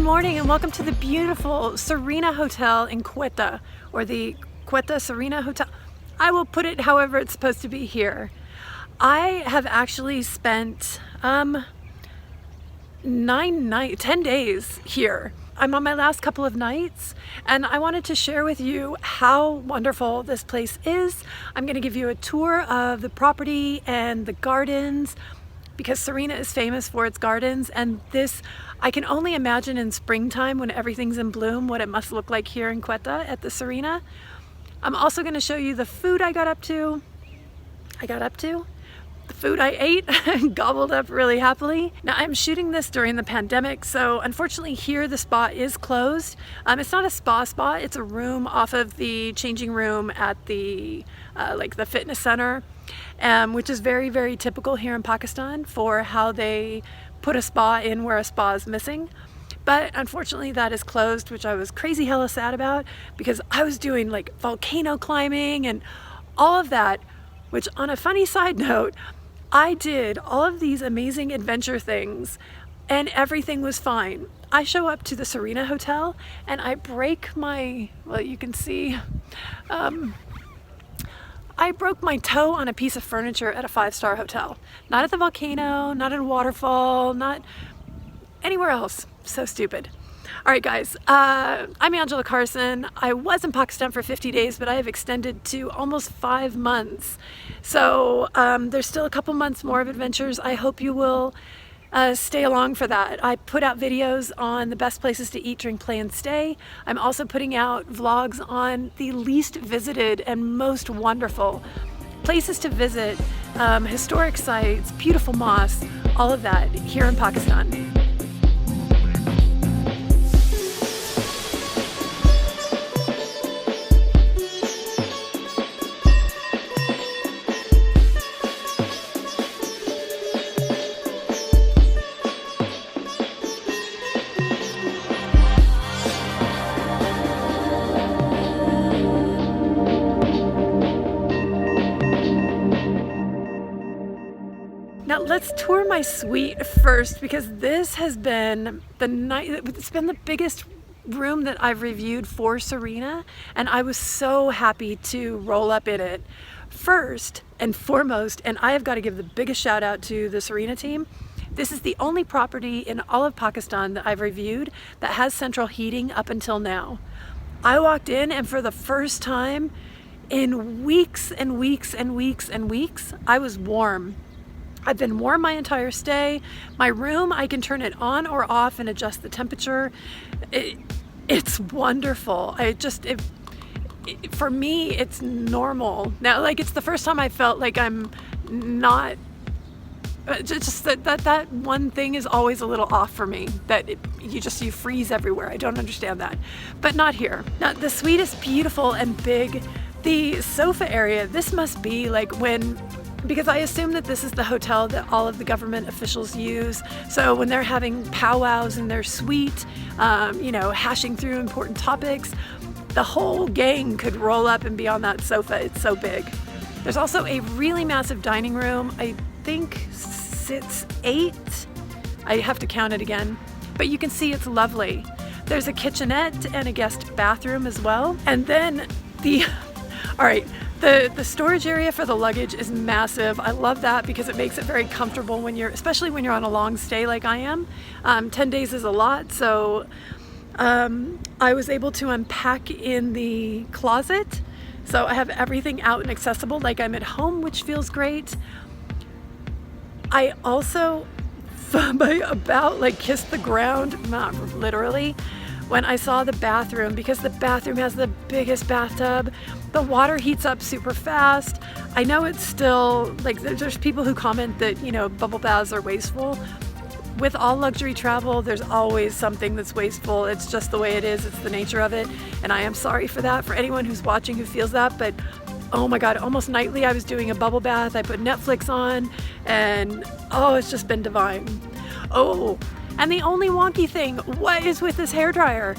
morning and welcome to the beautiful Serena Hotel in Quetta, or the Quetta Serena Hotel. I will put it however it's supposed to be here. I have actually spent 10 days here. I'm on my last couple of nights and I wanted to share with you how wonderful this place is. I'm going to give you a tour of the property and the gardens, because Serena is famous for its gardens, and this, I can only imagine in springtime when everything's in bloom what it must look like here in Quetta at the Serena. I'm also going to show you the food I got up to. The food I ate and gobbled up really happily. Now I'm shooting this during the pandemic, so unfortunately here the spa is closed. It's not a spa, it's a room off of the changing room at the the fitness center, which is very, very typical here in Pakistan for how they put a spa in where a spa is missing. But unfortunately that is closed, which I was crazy hella sad about, because I was doing like volcano climbing and all of that, which on a funny side note, I did all of these amazing adventure things and everything was fine. I show up to the Serena Hotel and I break my, well, you can see, I broke my toe on a piece of furniture at a 5-star hotel. Not at the volcano, not at a waterfall, not anywhere else. So stupid. All right, guys, I'm Angela Carson. I was in Pakistan for 50 days, but I have extended to almost 5 months. So there's still a couple months more of adventures. I hope you will stay along for that. I put out videos on the best places to eat, drink, play, and stay. I'm also putting out vlogs on the least visited and most wonderful places to visit, historic sites, beautiful mosques, all of that here in Pakistan. Now let's tour my suite first, because this has been it's been the biggest room that I've reviewed for Serena, and I was so happy to roll up in it. First and foremost, and I have got to give the biggest shout out to the Serena team, this is the only property in all of Pakistan that I've reviewed that has central heating up until now. I walked in and for the first time in weeks and weeks and weeks and weeks, I was warm. I've been warm my entire stay. My room, I can turn it on or off and adjust the temperature. It's wonderful. For me, it's normal. Now, like, it's the first time I felt like I'm not, just that one thing is always a little off for me, that you freeze everywhere. I don't understand that, but not here. Now, the suite is beautiful and big. The sofa area, this must be like because I assume that this is the hotel that all of the government officials use. So when they're having powwows in their suite, hashing through important topics, the whole gang could roll up and be on that sofa. It's so big. There's also a really massive dining room. I think sits 8. I have to count it again, but you can see it's lovely. There's a kitchenette and a guest bathroom as well. And then the storage area for the luggage is massive. I love that because it makes it very comfortable especially when you're on a long stay like I am. 10 days is a lot, so I was able to unpack in the closet. So I have everything out and accessible like I'm at home, which feels great. I also kissed the ground, not literally, when I saw the bathroom, because the bathroom has the biggest bathtub. The water heats up super fast. I know it's still, there's people who comment that, bubble baths are wasteful. With all luxury travel, there's always something that's wasteful. It's just the way it is. It's the nature of it. And I am sorry for that, for anyone who's watching who feels that. But oh my God, almost nightly I was doing a bubble bath. I put Netflix on and it's just been divine. Oh, and the only wonky thing, what is with this hairdryer?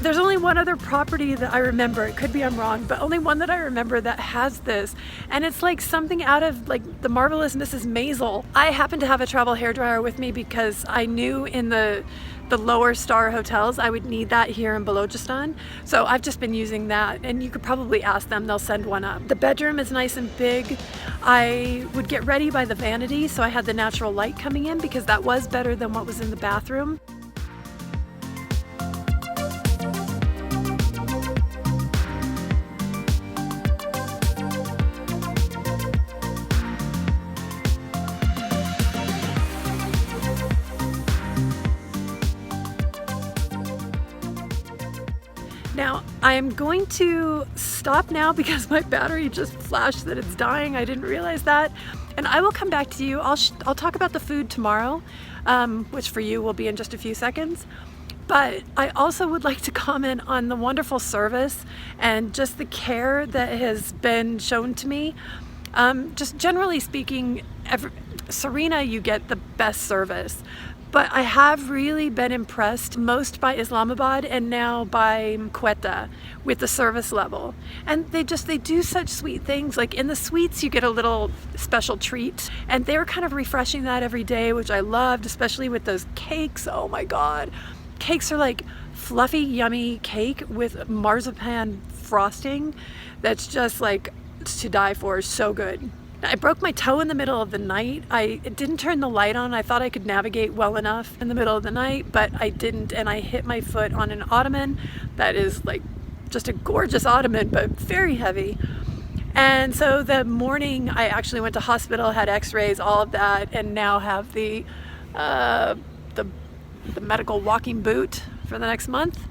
There's only one other property that I remember, it could be I'm wrong, but only one that I remember that has this, and it's like something out of like The Marvelous Mrs. Maisel. I happen to have a travel hairdryer with me because I knew in the the lower star hotels, I would need that here in Balochistan. So I've just been using that, and you could probably ask them, they'll send one up. The bedroom is nice and big. I would get ready by the vanity, so I had the natural light coming in because that was better than what was in the bathroom. Now, I'm going to stop now because my battery just flashed that it's dying. I didn't realize that. And I will come back to you. I'll talk about the food tomorrow, which for you will be in just a few seconds. But I also would like to comment on the wonderful service and just the care that has been shown to me. Just generally speaking, Serena, you get the best service. But I have really been impressed most by Islamabad and now by Quetta with the service level. And they do such sweet things. Like in the suites, you get a little special treat. And they were kind of refreshing that every day, which I loved, especially with those cakes. Oh my God. Cakes are like fluffy, yummy cake with marzipan frosting. That's just like to die for. So good. I broke my toe in the middle of the night. I didn't turn the light on. I thought I could navigate well enough in the middle of the night, but I didn't, and I hit my foot on an ottoman that is like just a gorgeous ottoman, but very heavy. And so the morning I actually went to hospital, had x-rays, all of that, and now have the medical walking boot for the next month.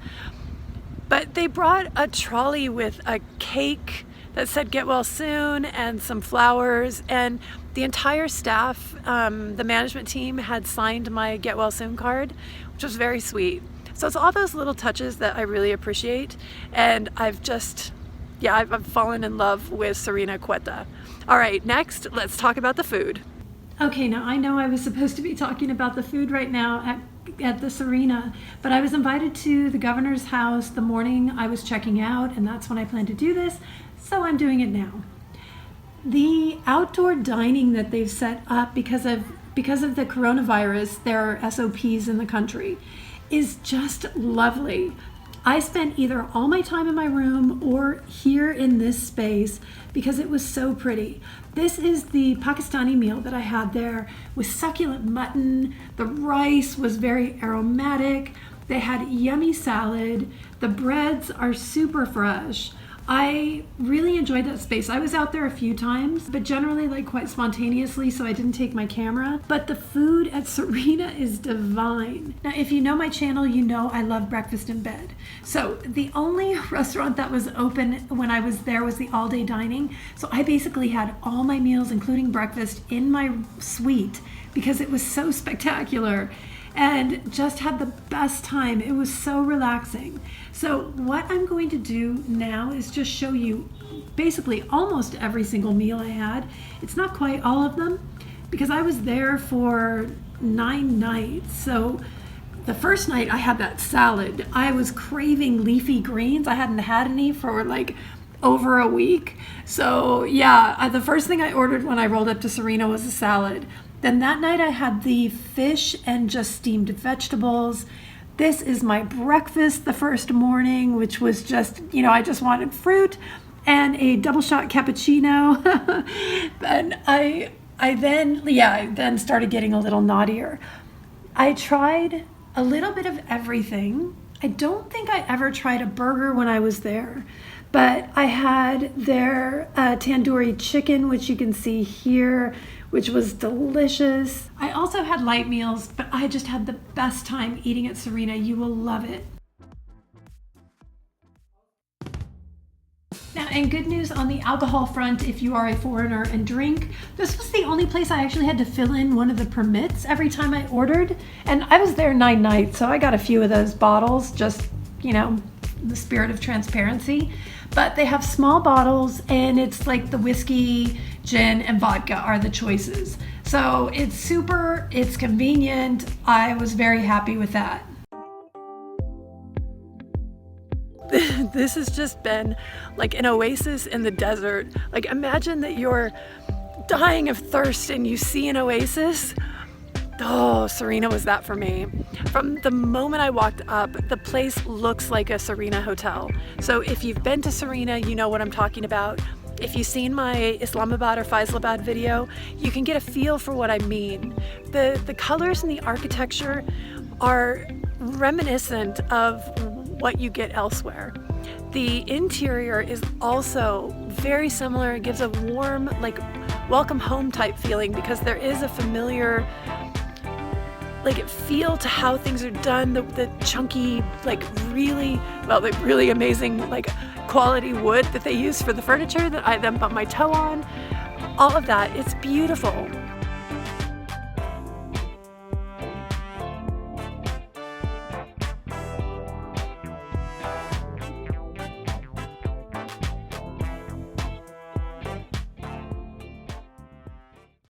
But they brought a trolley with a cake that said "Get well soon" and some flowers, and the entire staff, the management team, had signed my "Get well soon" card, which was very sweet. So it's all those little touches that I really appreciate, and I've fallen in love with Serena Quetta. All right, next, let's talk about the food. Okay, now I know I was supposed to be talking about the food right now at the Serena, but I was invited to the governor's house the morning I was checking out, and that's when I planned to do this. So I'm doing it now. The outdoor dining that they've set up because of the coronavirus, there are SOPs in the country, is just lovely. I spent either all my time in my room or here in this space because it was so pretty. This is the Pakistani meal that I had there with succulent mutton. The rice was very aromatic. They had yummy salad. The breads are super fresh. I really enjoyed that space. I was out there a few times, but generally like quite spontaneously, so I didn't take my camera. But the food at Serena is divine. Now, if you know my channel, you know I love breakfast in bed. So the only restaurant that was open when I was there was the all-day dining. So I basically had all my meals, including breakfast, in my suite because it was so spectacular. And just had the best time. It was so relaxing. So what I'm going to do now is just show you basically almost every single meal I had. It's not quite all of them because I was there for 9 nights. So the first night I had that salad. I was craving leafy greens. I hadn't had any for like over a week. So yeah, the first thing I ordered when I rolled up to Serena was a salad. Then that night I had the fish and just steamed vegetables. This is my breakfast the first morning, which was just, I just wanted fruit and a double shot cappuccino. And I then started getting a little naughtier. I tried a little bit of everything. I don't think I ever tried a burger when I was there, but I had their tandoori chicken, which you can see here, which was delicious. I also had light meals, but I just had the best time eating at Serena. You will love it. Now, and good news on the alcohol front, if you are a foreigner and drink, this was the only place I actually had to fill in one of the permits every time I ordered. And I was there 9 nights, so I got a few of those bottles, just, the spirit of transparency. But they have small bottles, and it's like the whiskey, gin, and vodka are the choices. So it's convenient. I was very happy with that. This has just been like an oasis in the desert. Like imagine that you're dying of thirst and you see an oasis. Oh, Serena was that for me. From the moment I walked up, the place looks like a Serena Hotel. So if you've been to Serena, you know what I'm talking about. If you've seen my Islamabad or Faisalabad video, you can get a feel for what I mean. The colors and the architecture are reminiscent of what you get elsewhere. The interior is also very similar. It gives a warm, like, welcome home type feeling because there is a familiar feel to how things are done, the chunky, really amazing quality wood that they use for the furniture that I then bump my toe on. All of that, it's beautiful.